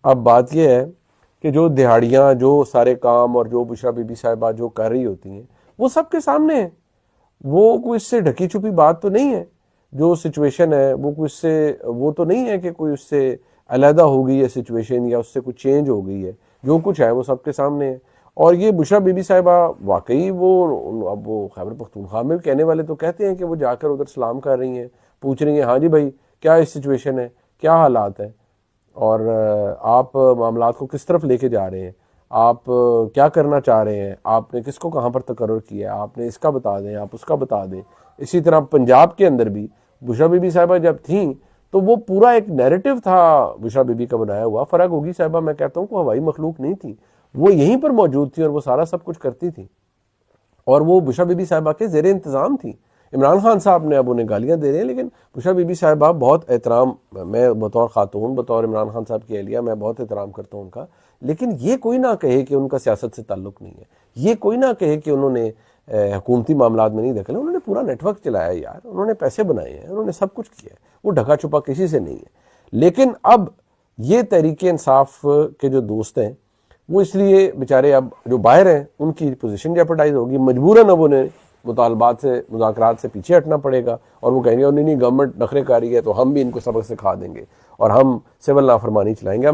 अब बात यह है कि जो दिहाड़ियाँ, जो सारे काम और जो बुशरा बीबी साहिबा जो कर रही होती हैं वो सबके सामने है। वो कोई इससे ढकी छुपी बात तो नहीं है। जो सिचुएशन है वो कोई इससे, वो तो नहीं है कि कोई उससे अलहदा हो गई है सिचुएशन या उससे कुछ चेंज हो गई है। जो कुछ है वो सबके सामने है। और ये बुशरा बीबी साहिबा वाकई वो, अब वो खैबर पख्तूनख्वा में कहने वाले तो कहते हैं कि वो जाकर उधर सलाम कर रही हैं, पूछ रही हैं हाँ जी भाई क्या इस सिचुएशन है, क्या हालात है, और आप मामलात को किस तरफ लेके जा रहे हैं, आप क्या करना चाह रहे हैं, आपने किसको कहाँ पर तकर्रुर किया है, आपने इसका बता दें, आप उसका बता दें। इसी तरह पंजाब के अंदर भी बुशरा बीबी साहिबा जब थी तो वो पूरा एक नैरेटिव था बुशरा बीबी का बनाया हुआ। फराग होगी साहिबा मैं कहता हूँ को हवाई मखलूक नहीं थी, वो यहीं पर मौजूद थी और वो सारा सब कुछ करती थी और वो बुशरा बीबी साहिबा के जेर इंतज़ाम थी। इमरान खान साहब ने अब उन्हें गालियां दे रहे हैं, लेकिन बुशरा बीबी साहिबा बहुत एहतराम, मैं बतौर खातून, बतौर इमरान खान साहब की एहलिया मैं बहुत एहतराम करता हूँ उनका। लेकिन ये कोई ना कहे कि उनका सियासत से ताल्लुक नहीं है, ये कोई ना कहे कि उन्होंने हुकूमती मामलात में नहीं दखल है। उन्होंने पूरा नेटवर्क चलाया यार, उन्होंने पैसे बनाए हैं, उन्होंने सब कुछ किया है, वो ढका छुपा किसी से नहीं है। लेकिन अब ये तहरीक इंसाफ के जो दोस्त हैं वो इसलिए बेचारे अब जो बाहर हैं उनकी पोजीशन जेपरडाइज होगी, मजबूरन अब उन्हें मुतालबात से, मुज़ाकरात से पीछे हटना पड़ेगा और वो कहेंगे नहीं नहीं गवर्नमेंट नखरे कर रही है तो हम भी इनको सबक सिखा देंगे और हम सिविल नाफरमानी चलाएंगे।